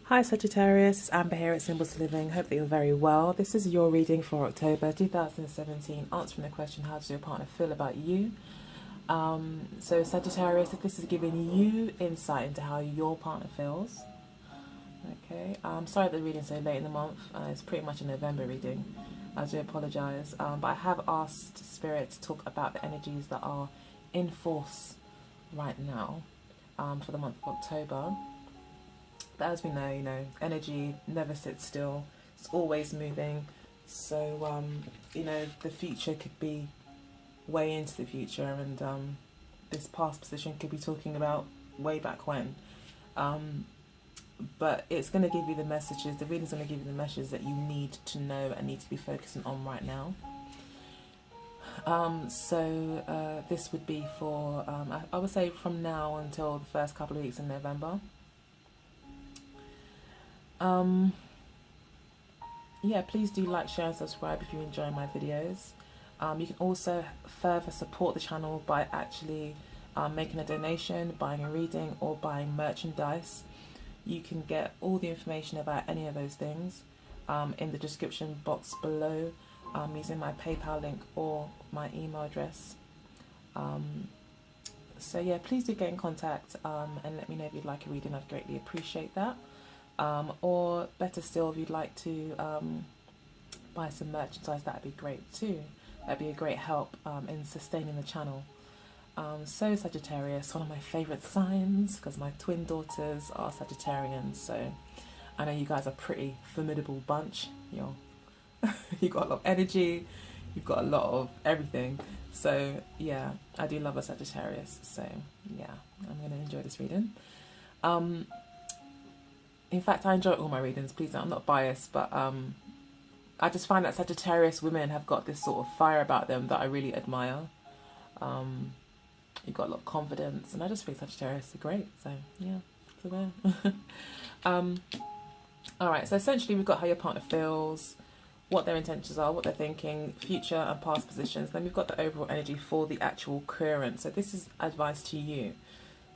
Hi Sagittarius, it's Amber here at Symbols to Living. Hope that you're very well. This is your reading for October 2017, answering the question, how does your partner feel about you? So Sagittarius, if this is giving you insight into how your partner feels. Okay, I'm sorry that the reading's so late in the month. It's pretty much a November reading. I do apologise, but I have asked Spirit to talk about the energies that are in force right now for the month of October. But as we know, energy never sits still. It's always moving. So, the future could be way into the future, and this past position could be talking about way back when. But it's going to give you the messages, the reading's going to give you the messages that you need to know and need to be focusing on right now. This would be for, I would say from now until the first couple of weeks in November. Yeah, please do like, share and subscribe if you enjoy my videos. You can also further support the channel by actually making a donation, buying a reading, or buying merchandise. You can get all the information about any of those things in the description box below using my PayPal link or my email address. So yeah, please do get in contact and let me know if you'd like a reading. I'd greatly appreciate that. Or better still, if you'd like to buy some merchandise, that'd be great too. That'd be a great help in sustaining the channel. So Sagittarius, one of my favourite signs, because my twin daughters are Sagittarians, so I know you guys are a pretty formidable bunch. You've got a lot of energy, you've got a lot of everything. So yeah, I do love a Sagittarius. So yeah, I'm going to enjoy this reading. In fact, I enjoy all my readings, please don't, I'm not biased, but I just find that Sagittarius women have got this sort of fire about them that I really admire. You've got a lot of confidence, and I just think Sagittarius are great, so yeah, so there. Alright, so essentially we've got how your partner feels, what their intentions are, what they're thinking, future and past positions. Then we've got the overall energy for the actual current. So this is advice to you.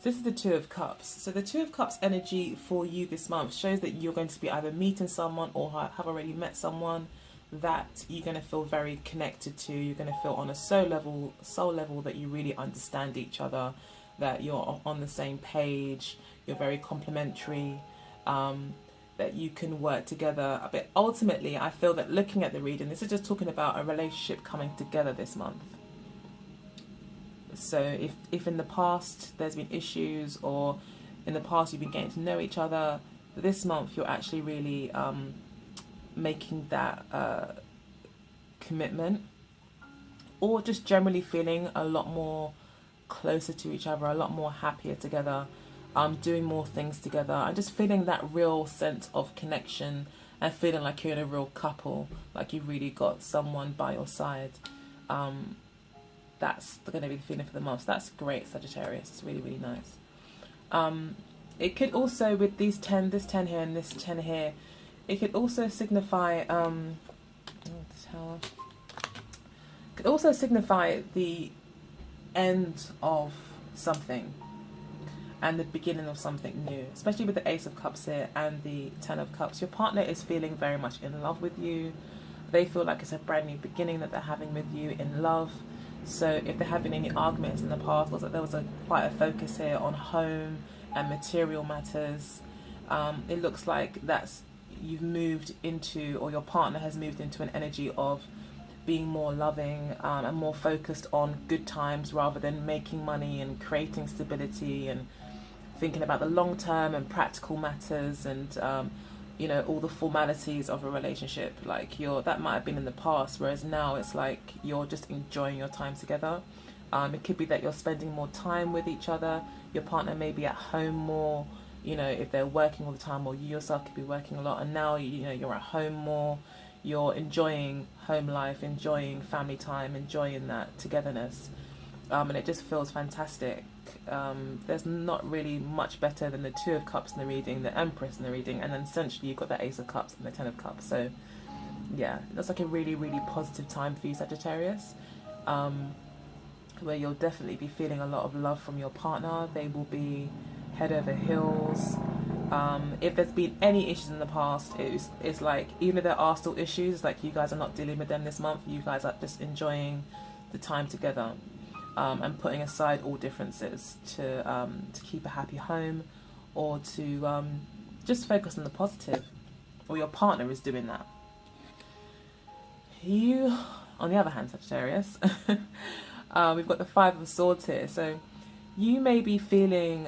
This is the Two of Cups. So the Two of Cups energy for you this month shows that you're going to be either meeting someone or have already met someone that you're going to feel very connected to. You're going to feel on a soul level that you really understand each other, that you're on the same page, you're very complementary, that you can work together. But ultimately, I feel that looking at the reading, this is just talking about a relationship coming together this month. So if in the past there's been issues, or in the past you've been getting to know each other, this month you're actually really making that commitment, or just generally feeling a lot more closer to each other, a lot more happier together, doing more things together, and just feeling that real sense of connection and feeling like you're in a real couple, like you've really got someone by your side. That's going to be the feeling for the month. So that's great, Sagittarius. It's really, really nice. It could also, with these 10, this 10 here and this 10 here, it could also signify could also signify the end of something and the beginning of something new, especially with the Ace of Cups here and the 10 of Cups. Your partner is feeling very much in love with you. They feel like it's a brand new beginning that they're having with you in love. So if there have been any arguments in the past, or that there was quite a focus here on home and material matters, it looks like you've moved into, or your partner has moved into, an energy of being more loving and more focused on good times rather than making money and creating stability and thinking about the long term and practical matters and all the formalities of a relationship. Like that might have been in the past, whereas now it's like you're just enjoying your time together. It could be that you're spending more time with each other. Your partner may be at home more, if they're working all the time, or you yourself could be working a lot, and now you're at home more. You're enjoying home life, enjoying family time, enjoying that togetherness, and it just feels fantastic. There's not really much better than the Two of Cups in the reading, the Empress in the reading, and then essentially you've got the Ace of Cups and the 10 of Cups. So yeah, that's like a really, really positive time for you, Sagittarius, where you'll definitely be feeling a lot of love from your partner. They will be head over heels. If there's been any issues in the past, it's like, even if there are still issues, like you guys are not dealing with them this month, you guys are just enjoying the time together, and putting aside all differences to keep a happy home, or to just focus on the positive, or your partner is doing that. You, on the other hand, Sagittarius, we've got the Five of Swords here, so you may be feeling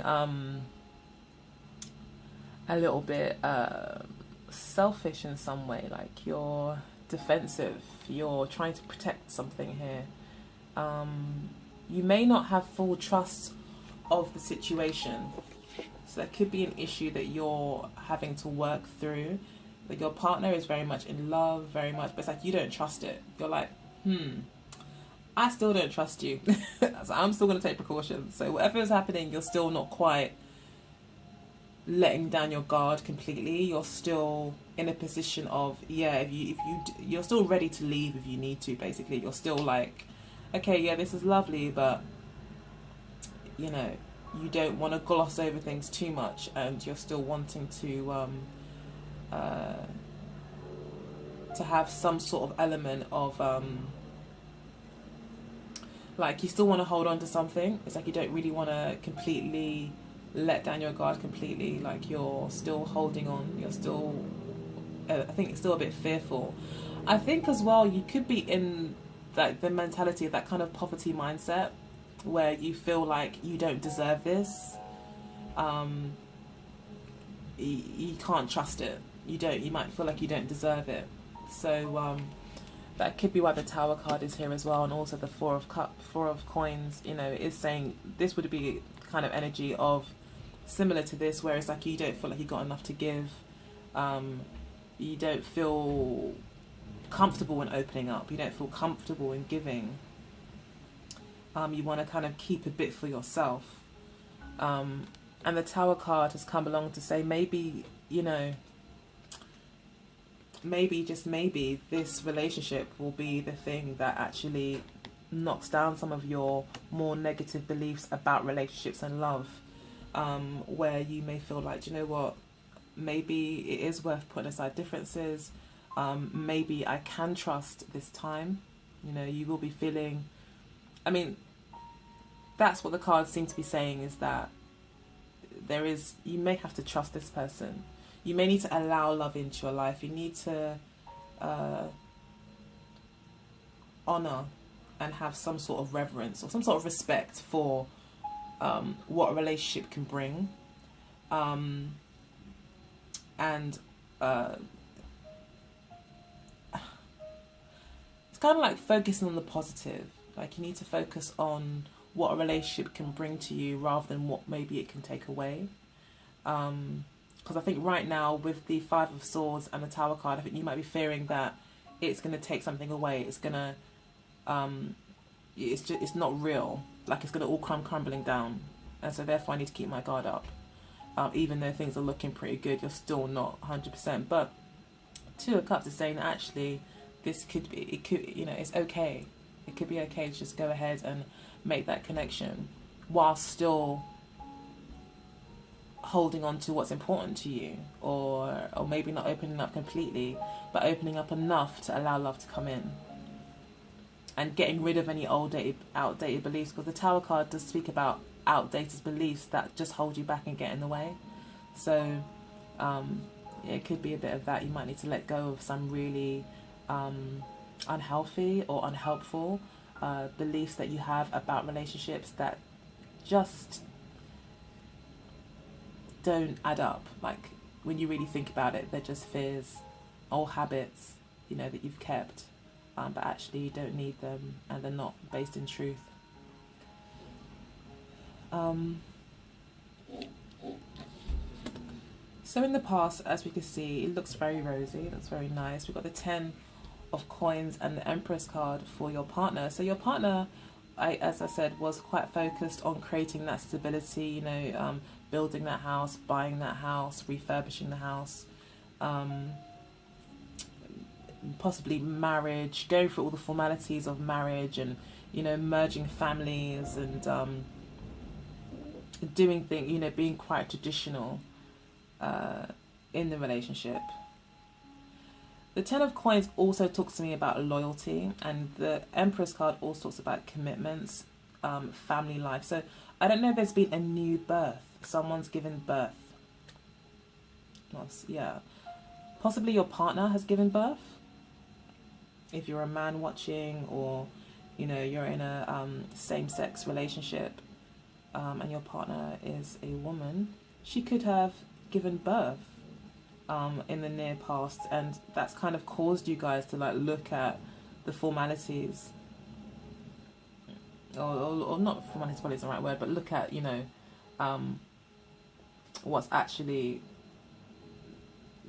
a little bit selfish in some way, like you're defensive, you're trying to protect something here. You may not have full trust of the situation, so that could be an issue that you're having to work through. Like your partner is very much in love, very much, but it's like you don't trust it. You're like, I still don't trust you. So I'm still going to take precautions. So whatever is happening, you're still not quite letting down your guard completely. You're still in a position of, yeah, you're still ready to leave if you need to. Basically, you're still like, okay, yeah, this is lovely, but you know, you don't want to gloss over things too much, and you're still wanting to have some sort of element of like you still want to hold on to something. It's like you don't really want to completely let down your guard completely. Like you're still holding on. You're still, I think it's still a bit fearful. I think as well you could be in like the mentality of that kind of poverty mindset where you feel like you don't deserve this. You can't trust it. You might feel like you don't deserve it. So that could be why the Tower card is here as well, and also the Four of Coins. You know, is saying this would be kind of energy of similar to this, where it's like you don't feel like you got enough to give. You don't feel comfortable in opening up. You don't feel comfortable in giving. You want to kind of keep a bit for yourself. And the Tower card has come along to say maybe, you know, maybe, just maybe, this relationship will be the thing that actually knocks down some of your more negative beliefs about relationships and love, where you may feel like, you know what, maybe it is worth putting aside differences. Maybe I can trust this time. You know, you will be feeling, I mean, that's what the cards seem to be saying, is that you may have to trust this person. You may need to allow love into your life. You need to honor and have some sort of reverence or some sort of respect for what a relationship can bring. And it's kind of like focusing on the positive. Like you need to focus on what a relationship can bring to you rather than what maybe it can take away. Because I think right now with the Five of Swords and the Tower card, I think you might be fearing that it's going to take something away. It's going to, it's not real. Like it's going to all come crumbling down. And so therefore I need to keep my guard up. Even though things are looking pretty good, you're still not 100%. But Two of Cups is saying that actually this could be, it could, you know, it's okay. It could be okay to just go ahead and make that connection while still holding on to what's important to you, or maybe not opening up completely, but opening up enough to allow love to come in and getting rid of any outdated beliefs, because the Tower card does speak about outdated beliefs that just hold you back and get in the way. So it could be a bit of that. You might need to let go of some really unhealthy or unhelpful beliefs that you have about relationships that just don't add up. Like when you really think about it, they're just fears, old habits, you know, that you've kept, but actually you don't need them and they're not based in truth. So in the past, as we can see, it looks very rosy, that's very nice. We've got the 10 of Coins and the Empress card for your partner. So your partner, as I said, was quite focused on creating that stability, you know, building that house, buying that house, refurbishing the house, possibly marriage, going through all the formalities of marriage and, you know, merging families and doing things, you know, being quite traditional. in the relationship. The Ten of Coins also talks to me about loyalty, and the Empress card also talks about commitments, family life. So I don't know if there's been a new birth. Someone's given birth. Yeah. Possibly your partner has given birth. If you're a man watching, or, you know, you're in a same-sex relationship, and your partner is a woman, she could have given birth in the near past, and that's kind of caused you guys to like look at the formalities, or not formalities probably is the right word, but look at, you know, what's actually,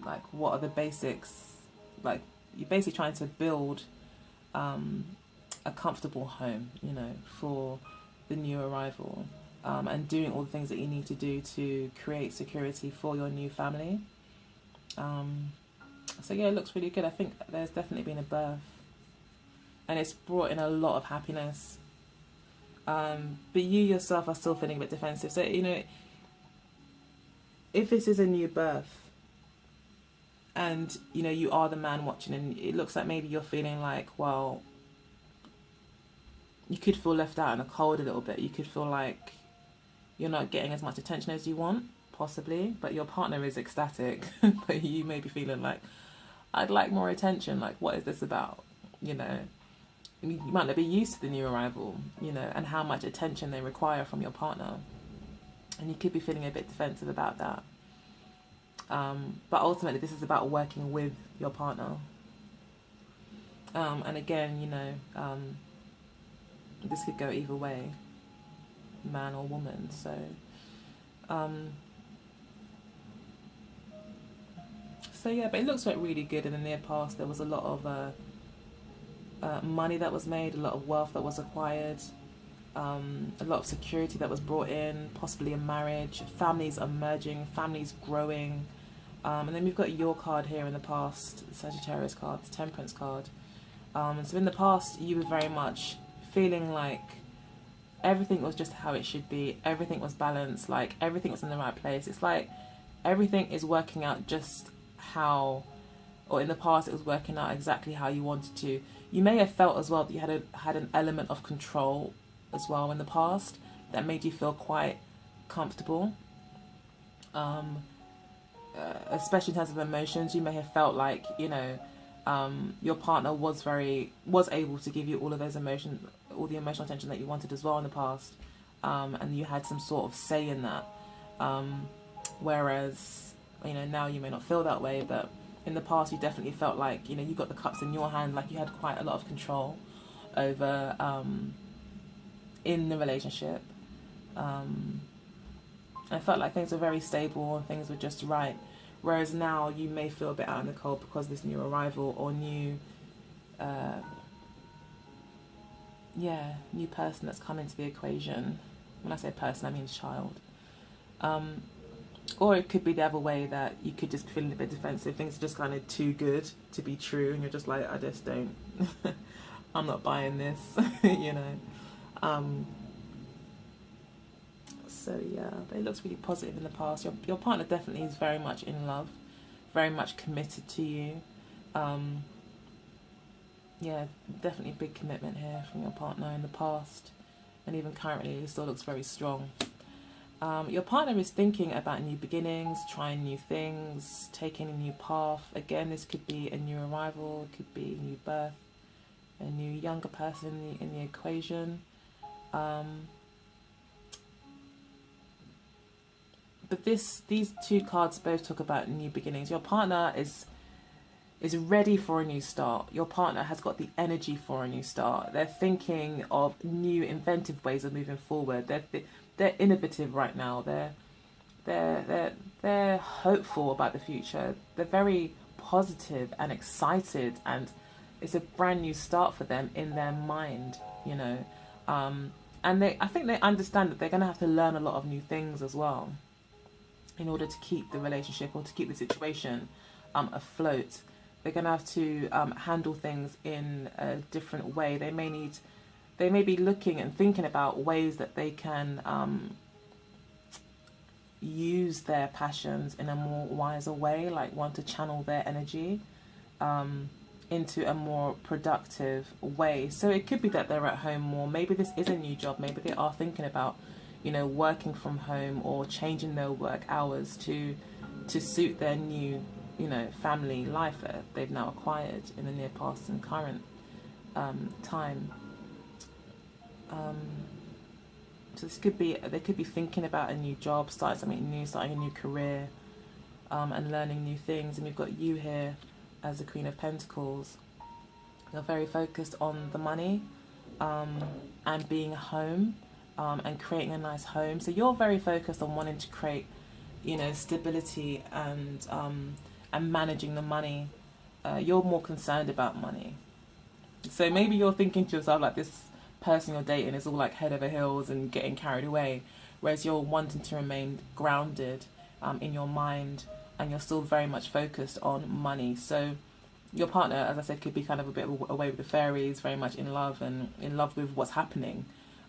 like, what are the basics. Like, you're basically trying to build a comfortable home, you know, for the new arrival, and doing all the things that you need to do to create security for your new family. So yeah, it looks really good. I think there's definitely been a birth, and it's brought in a lot of happiness. But you yourself are still feeling a bit defensive. So, you know, if this is a new birth, and, you know, you are the man watching, and it looks like maybe you're feeling like, well, you could feel left out in the cold a little bit. You could feel like you're not getting as much attention as you want, possibly, but your partner is ecstatic. But you may be feeling like, I'd like more attention. Like, what is this about? You know, you might not be used to the new arrival, you know, and how much attention they require from your partner. And you could be feeling a bit defensive about that. But ultimately, this is about working with your partner. And again, you know, this could go either way, man or woman. So, yeah, but it looks like really good. In the near past, there was a lot of money that was made, a lot of wealth that was acquired, a lot of security that was brought in, possibly a marriage, families are merging, families growing. And then we've got your card here in the past, the Sagittarius card, the Temperance card. So in the past, you were very much feeling like everything was just how it should be, everything was balanced, like everything was in the right place. It's like everything is working out just how, or in the past it was working out exactly how you wanted to. You may have felt as well that you had an element of control as well in the past that made you feel quite comfortable. Especially in terms of emotions, you may have felt like, you know, your partner was able to give you all of those emotions, all the emotional attention that you wanted as well in the past, and you had some sort of say in that. Whereas, you know, now you may not feel that way, but in the past you definitely felt like, you know, you got the cups in your hand, like you had quite a lot of control over in the relationship. I felt like things were very stable and things were just right. Whereas now you may feel a bit out in the cold because this new arrival or new person that's come into the equation. When I say person, I mean child. Or it could be the other way, that you could just be feeling a bit defensive. Things are just kind of too good to be true, and you're just like, I just don't, I'm not buying this, you know. So yeah, but it looks really positive in the past. Your partner definitely is very much in love, very much committed to you. Yeah, definitely a big commitment here from your partner in the past, and even currently it still looks very strong. Your partner is thinking about new beginnings, trying new things, taking a new path. Again, this could be a new arrival, it could be a new birth, a new younger person in the equation. But these two cards both talk about new beginnings. Your partner is ready for a new start. Your partner has got the energy for a new start. They're thinking of new inventive ways of moving forward. They're innovative right now. They're hopeful about the future. They're very positive and excited, and it's a brand new start for them in their mind, you know. And I think they understand that they're going to have to learn a lot of new things as well in order to keep the relationship or to keep the situation afloat. They're going to have to handle things in a different way. They may be looking and thinking about ways that they can use their passions in a more wiser way, like want to channel their energy into a more productive way. So it could be that they're at home more. Maybe this is a new job. Maybe they are thinking about, you know, working from home or changing their work hours to suit their new, you know, family life that they've now acquired in the near past and current time. So this could be, they could be thinking about a new job, starting something new, starting a new career, and learning new things. And we've got you here as the Queen of Pentacles. You're very focused on the money, and being home, and creating a nice home. So you're very focused on wanting to create, you know, stability and managing the money. You're more concerned about money. So maybe you're thinking to yourself like, this person you're dating is all like head over heels and getting carried away, whereas you're wanting to remain grounded in your mind, and you're still very much focused on money. So your partner, as I said, could be kind of a bit away with the fairies, very much in love and in love with what's happening.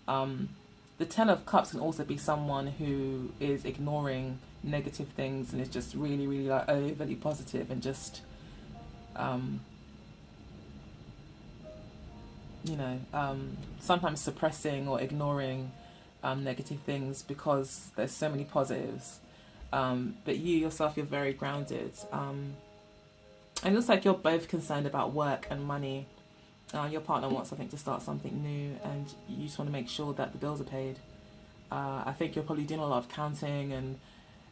The Ten of Cups can also be someone who is ignoring negative things and is just really, really like overly positive and just you know, sometimes suppressing or ignoring negative things because there's so many positives. But you yourself, you're very grounded. And it looks like you're both concerned about work and money. Your partner wants, I think, to start something new, and you just want to make sure that the bills are paid. I think you're probably doing a lot of counting and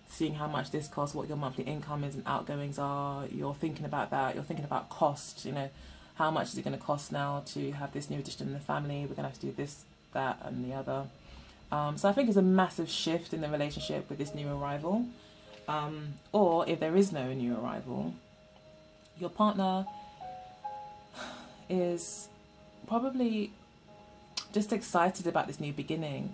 seeing how much this costs, what your monthly income is and outgoings are. You're thinking about that. You're thinking about cost, you know. How much is it going to cost now to have this new addition in the family? We're going to have to do this, that, and the other. So I think it's a massive shift in the relationship with this new arrival. Or if there is no new arrival, your partner is probably just excited about this new beginning.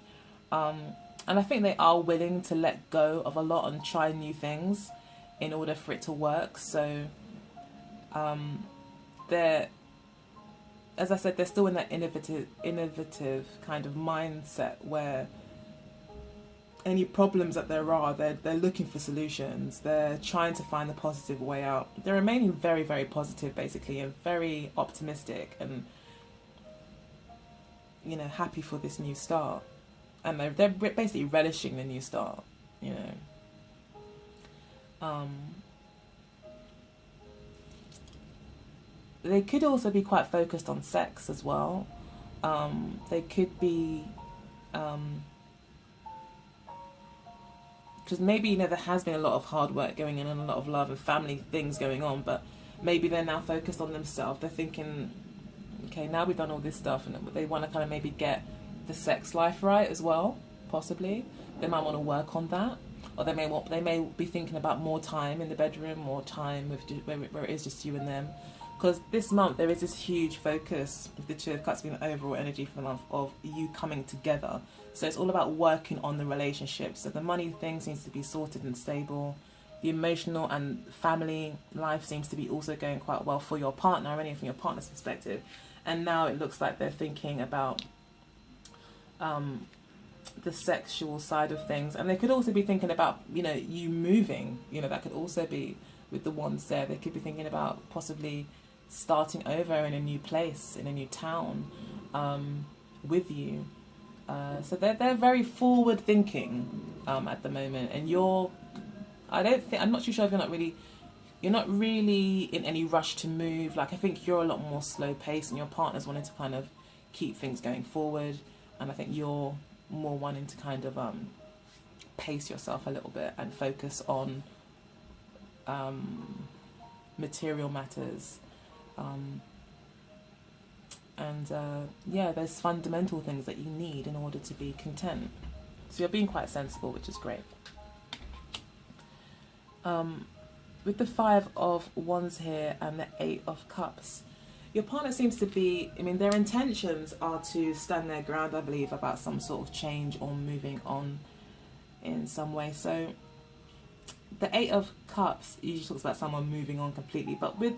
And I think they are willing to let go of a lot and try new things in order for it to work. So they're, as I said, they're still in that innovative kind of mindset where any problems that there are, they're looking for solutions. They're trying to find the positive way out. They're remaining very, very positive, basically, and very optimistic and, you know, happy for this new start. And they're basically relishing the new start, you know. They could also be quite focused on sex as well. They could be, because maybe, you know, there has been a lot of hard work going in and a lot of love and family things going on, but maybe they're now focused on themselves. They're thinking, okay, now we've done all this stuff, and they want to kind of maybe get the sex life right as well, possibly. They might want to work on that. Or they may be thinking about more time in the bedroom, more time with where it is just you and them. Because this month there is this huge focus with the Two of Cups being the overall energy for the month of you coming together. So it's all about working on the relationship. So the money thing seems to be sorted and stable. The emotional and family life seems to be also going quite well for your partner, only from your partner's perspective. And now it looks like they're thinking about the sexual side of things. And they could also be thinking about, you know, you moving. You know, that could also be with the wands there. They could be thinking about possibly starting over in a new place, in a new town, with you. So they're very forward thinking at the moment, and I'm not too sure if you're not really in any rush to move. Like, I think you're a lot more slow paced, and your partner's wanting to kind of keep things going forward, and I think you're more wanting to kind of pace yourself a little bit and focus on material matters. Yeah, there's fundamental things that you need in order to be content. So you're being quite sensible, which is great. With the Five of Wands here and the Eight of Cups, your partner seems to be, I mean, their intentions are to stand their ground, I believe, about some sort of change or moving on in some way. So the Eight of Cups usually talks about someone moving on completely, but with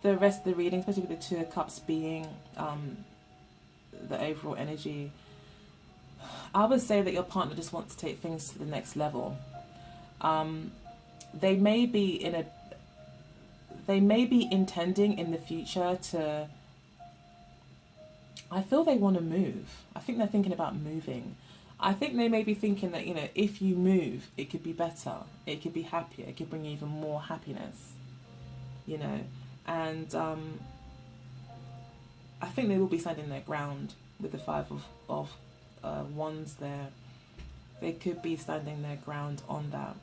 the rest of the reading, especially with the Two of Cups being the overall energy, I would say that your partner just wants to take things to the next level. They may be intending in the future to, I feel they want to move. I think they're thinking about moving. I think they may be thinking that, you know, if you move, it could be better, it could be happier, it could bring you even more happiness, you know. And I think they will be standing their ground with the Five of Wands there. They could be standing their ground on that.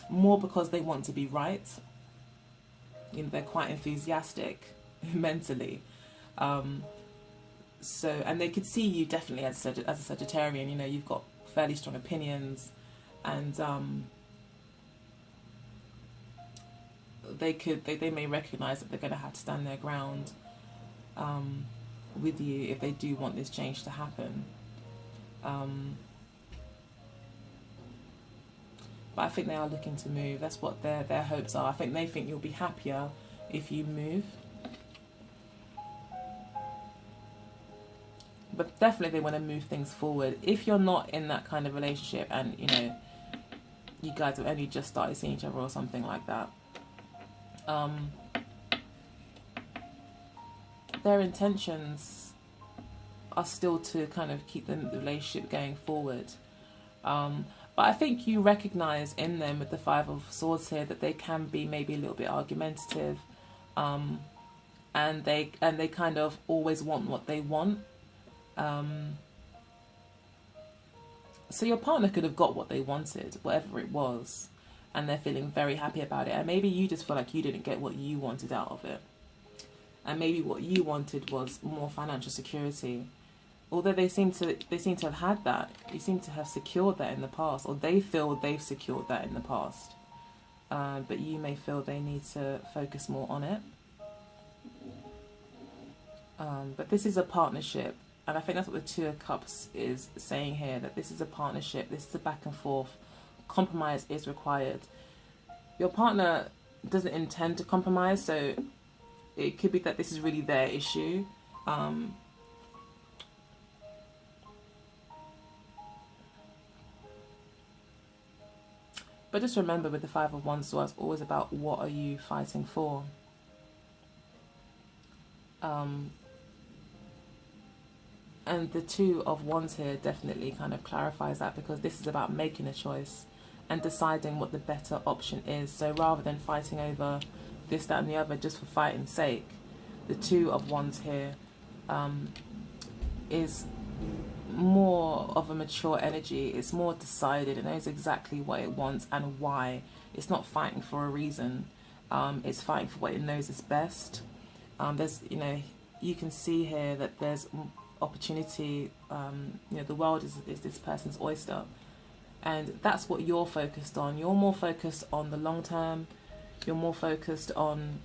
More because they want to be right. You know, they're quite enthusiastic mentally. So, and they could see you definitely as a Sagittarian. You know, you've got fairly strong opinions, and they may recognize that they're going to have to stand their ground with you if they do want this change to happen. But I think they are looking to move. That's what their hopes are. I think they think you'll be happier if you move. But definitely they want to move things forward. If you're not in that kind of relationship and, you know, you guys have only just started seeing each other or something like that, their intentions are still to kind of keep the relationship going forward. But I think you recognise in them with the Five of Swords here that they can be maybe a little bit argumentative, and they kind of always want what they want. So your partner could have got what they wanted, whatever it was, and they're feeling very happy about it. And maybe you just feel like you didn't get what you wanted out of it, and maybe what you wanted was more financial security. Although they seem to have had that, you seem to have secured that in the past, or they feel they've secured that in the past. But you may feel they need to focus more on it. But this is a partnership, and I think that's what the Two of Cups is saying here, that this is a partnership, this is a back and forth. Compromise is required. Your partner doesn't intend to compromise, so it could be that this is really their issue. But just remember, with the Five of Wands, so it's always about what are you fighting for. And the Two of Wands here definitely kind of clarifies that, because this is about making a choice and deciding what the better option is. So rather than fighting over this, that and the other just for fighting's sake, the Two of Wands here is more of a mature energy. It's more decided. It knows exactly what it wants and why. It's not fighting for a reason. It's fighting for what it knows is best. There's, you know, you can see here that there's opportunity. You know, the world is this person's oyster, and that's what you're focused on. You're more focused on the long term. You're more focused on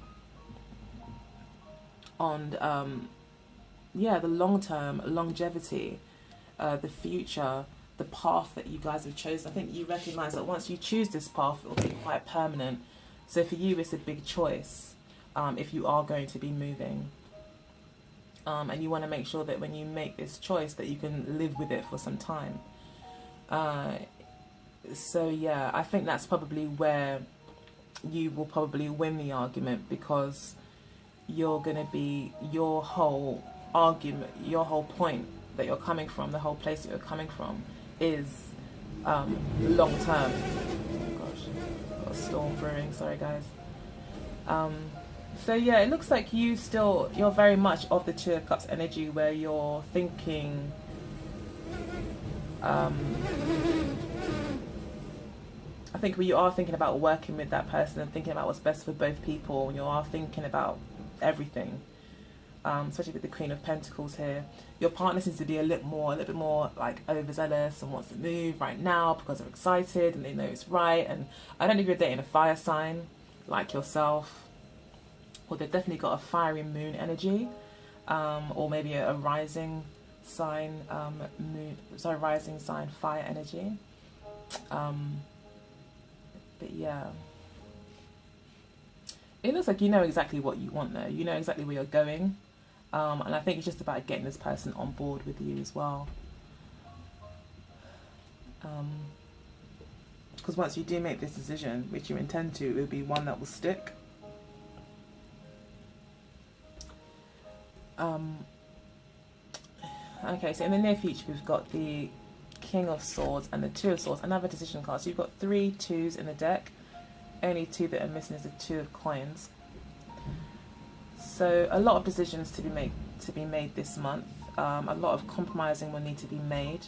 yeah, the long term, longevity, the future, the path that you guys have chosen. I think you recognize that once you choose this path, it will be quite permanent. So for you, it's a big choice if you are going to be moving. And you want to make sure that when you make this choice that you can live with it for some time. So yeah, I think that's probably where you will probably win the argument, because you're going to be, your whole argument, your whole point that you're coming from, the whole place that you're coming from is long term. Oh gosh, got a storm brewing, sorry guys. So yeah, it looks like you're very much of the Two of Cups energy, where you're thinking I think when you are thinking about working with that person and thinking about what's best for both people, you are thinking about everything, especially with the Queen of Pentacles here. Your partner seems to be a little bit more like overzealous and wants to move right now because they're excited and they know it's right. And I don't know if you're dating a fire sign like yourself, or they've definitely got a fiery moon energy, or maybe a rising sign rising sign fire energy. But yeah, it looks like you know exactly what you want though. You know exactly where you're going, and I think it's just about getting this person on board with you as well. because once you do make this decision, which you intend to, it will be one that will stick. Okay, so in the near future, we've got the King of Swords and the Two of Swords, another decision card. So you've got 3 2s in the deck. Only 2 that are missing is the 2 of Coins. So a lot of decisions to be made this month. A lot of compromising will need to be made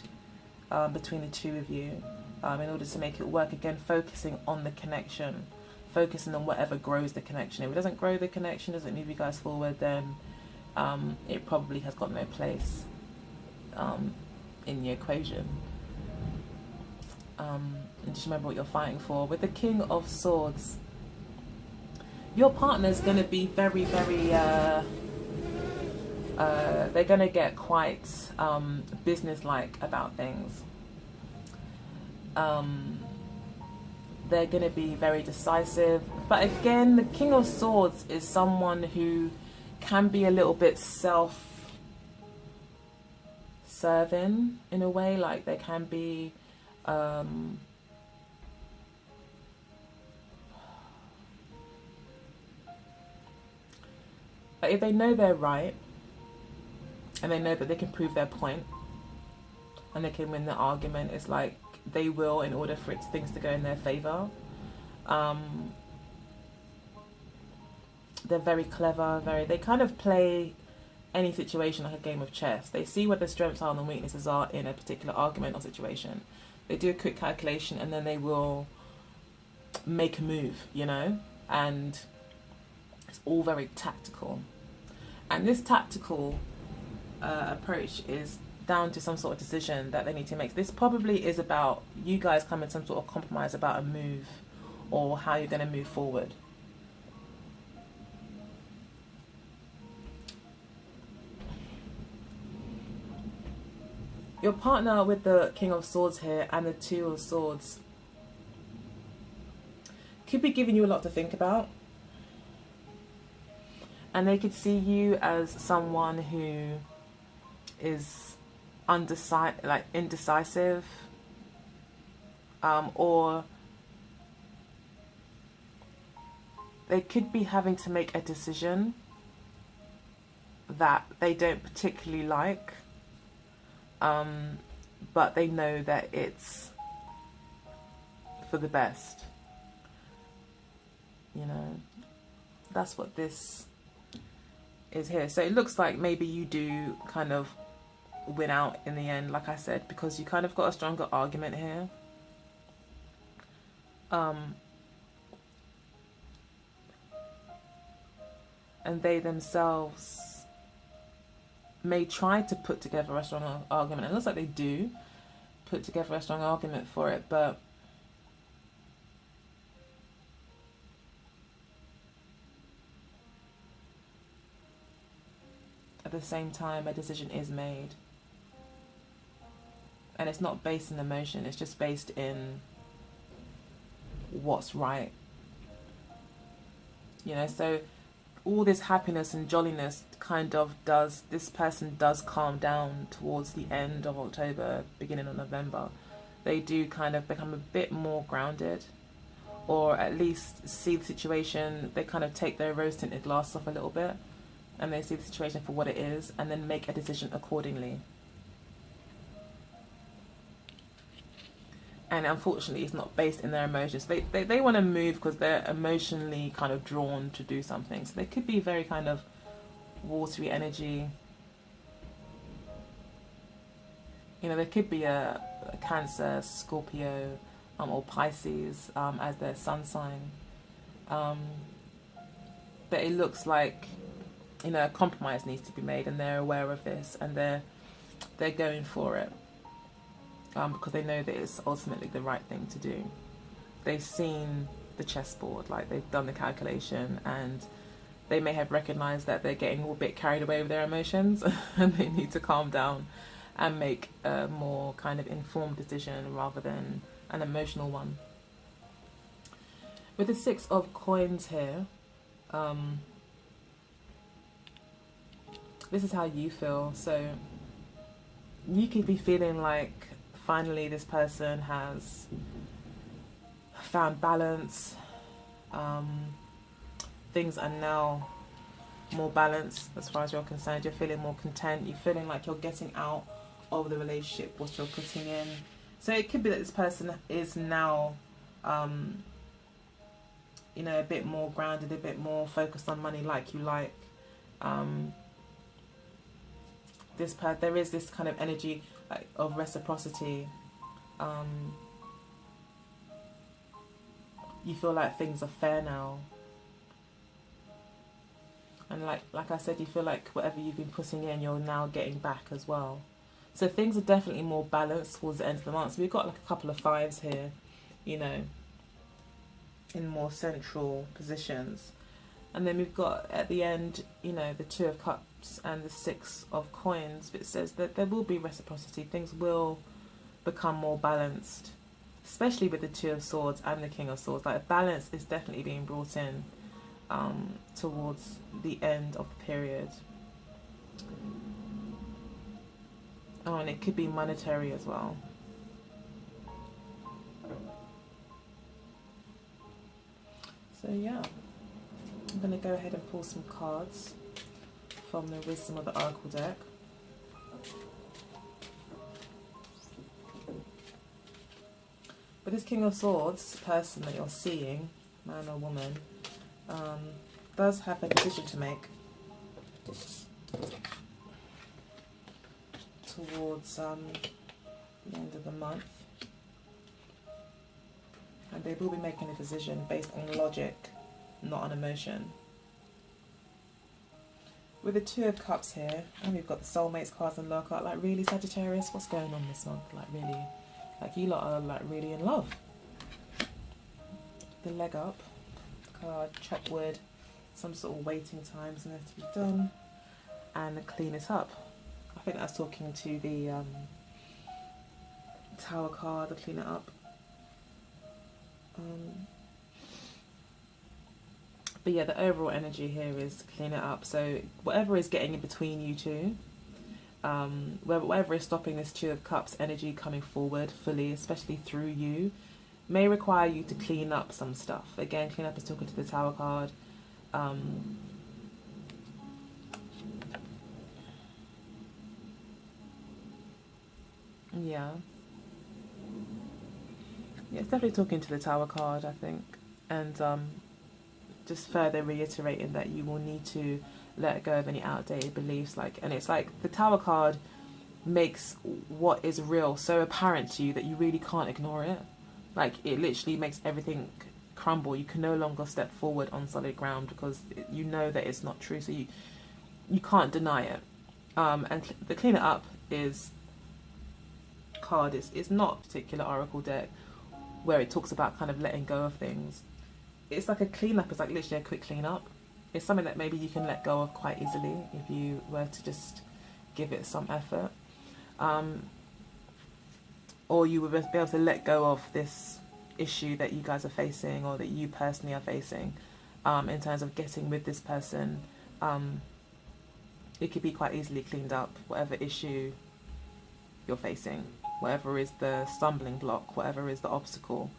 between the two of you in order to make it work. Again, focusing on the connection, focusing on whatever grows the connection. If it doesn't grow the connection, doesn't move you guys forward, then it probably has got no place in the equation. And just remember what you're fighting for. With the King of Swords, your partner's going to be very, very, they're going to get quite business-like about things. They're going to be very decisive. But again, the King of Swords is someone who can be a little bit self-serving in a way. Like they can be... but if they know they're right and they know that they can prove their point and they can win the argument, it's like they will, in order for things to go in their favor. They're very clever, they kind of play any situation like a game of chess. They see where the strengths are and the weaknesses are in a particular argument or situation. They do a quick calculation and then they will make a move, you know, and it's all very tactical. And this tactical approach is down to some sort of decision that they need to make. This probably is about you guys coming to some sort of compromise about a move or how you're going to move forward. Your partner with the King of Swords here and the Two of Swords could be giving you a lot to think about. And they could see you as someone who is indecisive, or they could be having to make a decision that they don't particularly like, but they know that it's for the best. You know, that's what this is here. So it looks like maybe you do kind of win out in the end, like I said, because you kind of got a stronger argument here. And they themselves may try to put together a strong argument. It looks like they do put together a strong argument for it, but at the same time, a decision is made. And it's not based in emotion, it's just based in what's right. You know, so all this happiness and jolliness kind of this person does calm down towards the end of October, beginning of November. They do kind of become a bit more grounded, or at least see the situation, they kind of take their rose-tinted glasses off a little bit, and they see the situation for what it is, and then make a decision accordingly. And unfortunately, it's not based in their emotions. They want to move because they're emotionally kind of drawn to do something. So they could be very kind of watery energy. You know, there could be a Cancer, Scorpio, or Pisces as their sun sign. But it looks like, you know, a compromise needs to be made, and they're aware of this, and they're going for it. Because they know that it's ultimately the right thing to do. They've seen the chessboard, like they've done the calculation, and they may have recognized that they're getting a bit carried away with their emotions and they need to calm down and make a more kind of informed decision rather than an emotional one. With the Six of Coins here, this is how you feel. So you could be feeling like finally this person has found balance. Things are now more balanced as far as you're concerned. You're feeling more content. You're feeling like you're getting out of the relationship what you're putting in. So it could be that this person is now, you know, a bit more grounded, a bit more focused on money, like you like. There is this kind of energy like of reciprocity. You feel like things are fair now. And like I said, you feel like whatever you've been putting in, you're now getting back as well. So things are definitely more balanced towards the end of the month. So we've got like a couple of fives here, you know, in more central positions. And then we've got at the end, you know, the Two of Cups and the Six of Coins. But it says that there will be reciprocity. Things will become more balanced, especially with the Two of Swords and the King of Swords. Like balance is definitely being brought in towards the end of the period. Oh, and it could be monetary as well. So yeah, I'm going to go ahead and pull some cards from the Wisdom of the Oracle deck. But this King of Swords person that you're seeing, man or woman, does have a decision to make towards the end of the month, and they will be making a decision based on logic, not on emotion. With the Two of Cups here, and we've got the Soulmates cards and Lower Card. Like, really, Sagittarius, what's going on this month? Like, really, like you lot are like really in love. The Leg Up card, chop wood, some sort of waiting times and to be done, and clean it up. I think that's talking to the Tower card, the clean it up. But yeah, the overall energy here is to clean it up. So whatever is getting in between you two, whatever is stopping this Two of Cups energy coming forward fully, especially through you, may require you to clean up some stuff. Again, clean up is talking to the Tower card. Yeah, it's definitely talking to the Tower card, I think, and just further reiterating that you will need to let go of any outdated beliefs. Like, and it's like the Tower card makes what is real so apparent to you that you really can't ignore it. Like, it literally makes everything crumble. You can no longer step forward on solid ground because you know that it's not true, so you can't deny it. And the Clean It Up card is not a particular oracle deck where it talks about kind of letting go of things. It's like a cleanup. It's like literally a quick cleanup. It's something that maybe you can let go of quite easily if you were to just give it some effort. Or you would be able to let go of this issue that you guys are facing, or that you personally are facing, in terms of getting with this person. It could be quite easily cleaned up, whatever issue you're facing, whatever is the stumbling block, whatever is the obstacle,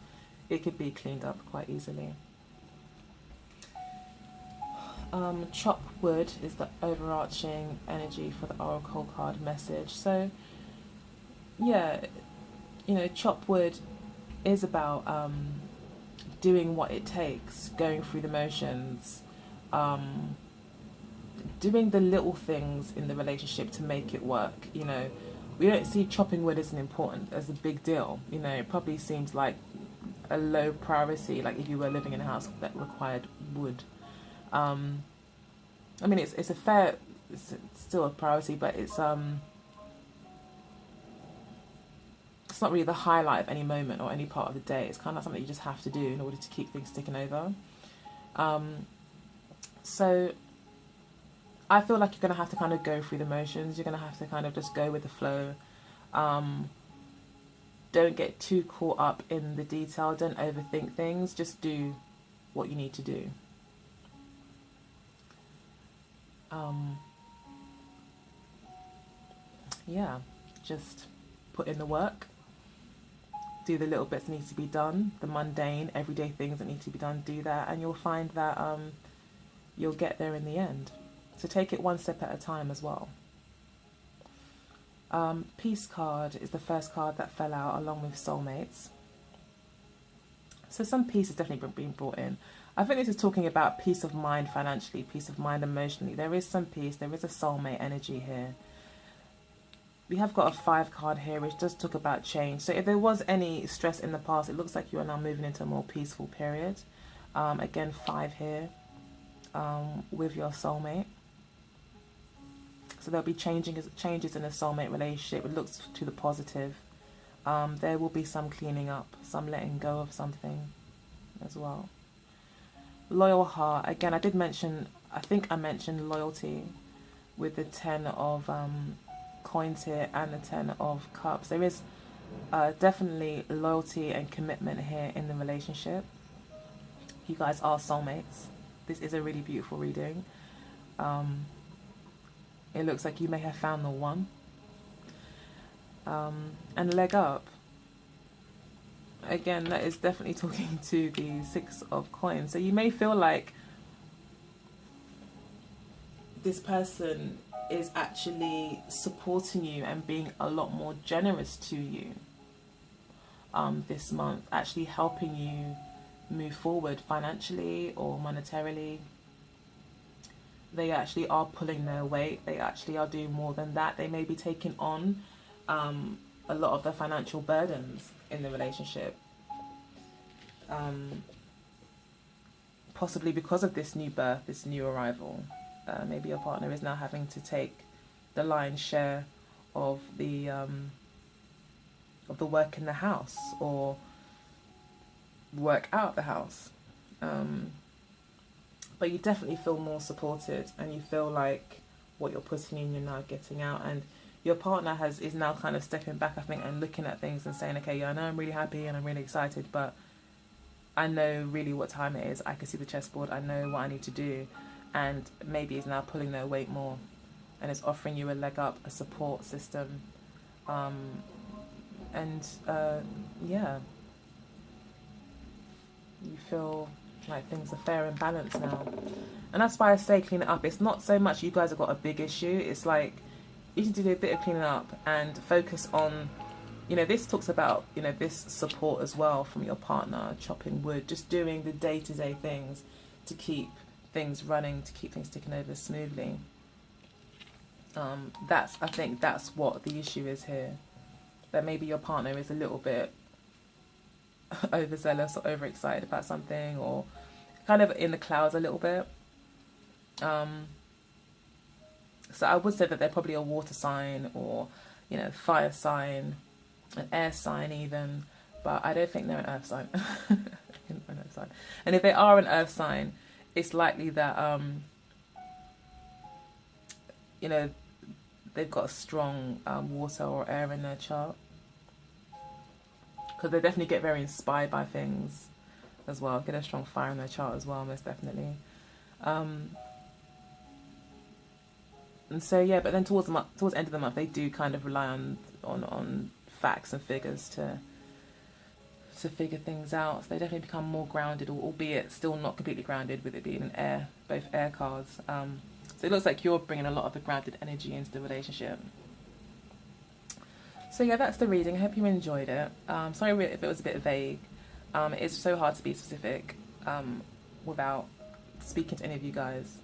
it could be cleaned up quite easily. Chop wood is the overarching energy for the oracle card message. So yeah, you know, chop wood is about doing what it takes, going through the motions, doing the little things in the relationship to make it work. You know, we don't see chopping wood as as a big deal. You know, it probably seems like a low priority, like if you were living in a house that required wood. I mean, it's still a priority, but it's not really the highlight of any moment or any part of the day. It's kind of something you just have to do in order to keep things ticking over. So I feel like you're going to have to kind of go through the motions. You're going to have to kind of just go with the flow. Don't get too caught up in the detail. Don't overthink things. Just do what you need to do. Yeah, just put in the work do the little bits that need to be done, the mundane, everyday things that need to be done, do that, and you'll find that you'll get there in the end. So take it one step at a time as well. Peace card is the first card that fell out along with soulmates. So some peace is definitely being brought in. I think this is talking about peace of mind financially, peace of mind emotionally. There is some peace, there is a soulmate energy here. We have got a 5 card here, which does talk about change. So if there was any stress in the past, it looks like you are now moving into a more peaceful period. Again, 5 here with your soulmate. So there'll be changes in a soulmate relationship. It looks to the positive. There will be some cleaning up, some letting go of something as well. Loyal heart. Again, I think I mentioned loyalty with the 10 of coins here and the 10 of cups. There is definitely loyalty and commitment here in the relationship. You guys are soulmates. This is a really beautiful reading. It looks like you may have found the one. And leg up. Again, that is definitely talking to the 6 of coins. So you may feel like this person is actually supporting you and being a lot more generous to you this month, actually helping you move forward financially or monetarily. They actually are pulling their weight. They actually are doing more than that. They may be taking on a lot of the financial burdens in the relationship. Possibly because of this new birth, this new arrival. Maybe your partner is now having to take the lion's share of the work in the house or work out the house. But you definitely feel more supported, and you feel like what you're putting in, you're now getting out, and your partner is now kind of stepping back, I think, and looking at things and saying, okay, yeah, I know I'm really happy and I'm really excited, but I know really what time it is. I can see the chessboard. I know what I need to do. And maybe is now pulling their weight more and is offering you a leg up, a support system. Yeah. You feel like things are fair and balanced now. And that's why I say clean it up. It's not so much you guys have got a big issue. It's like you need to do a bit of cleaning up and focus on, you know, this talks about, you know, this support as well from your partner, chopping wood, just doing the day-to-day things to keep things running, to keep things ticking over smoothly. I think that's what the issue is here. That maybe your partner is a little bit overzealous or overexcited about something, or kind of in the clouds a little bit. So I would say that they're probably a water sign, or, you know, fire sign, an air sign even, but I don't think they're an earth sign. And if they are an earth sign, it's likely that you know, they've got a strong water or air in their chart, because they definitely get very inspired by things as well. Get a strong fire in their chart as well, most definitely. And so yeah, but then towards the end of the month, they do kind of rely on facts and figures to figure things out. So they definitely become more grounded, albeit still not completely grounded, with it being both air cards. So it looks like you're bringing a lot of the grounded energy into the relationship. So yeah, that's the reading. I hope you enjoyed it. Sorry if it was a bit vague. It's so hard to be specific without speaking to any of you guys.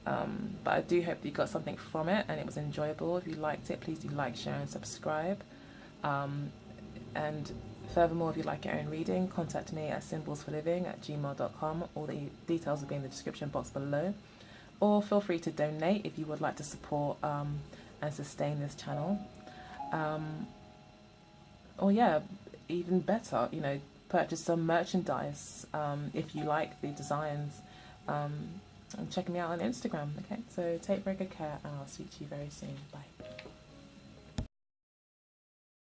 But I do hope that you got something from it and it was enjoyable. If you liked it, please do like, share and subscribe. And furthermore, if you'd like your own reading, contact me at symbolsforliving@gmail.com. All the details will be in the description box below. Or feel free to donate if you would like to support and sustain this channel. Or yeah, even better, you know, purchase some merchandise if you like the designs. And check me out on Instagram. Okay, so take very good care, and I'll speak to you very soon. Bye.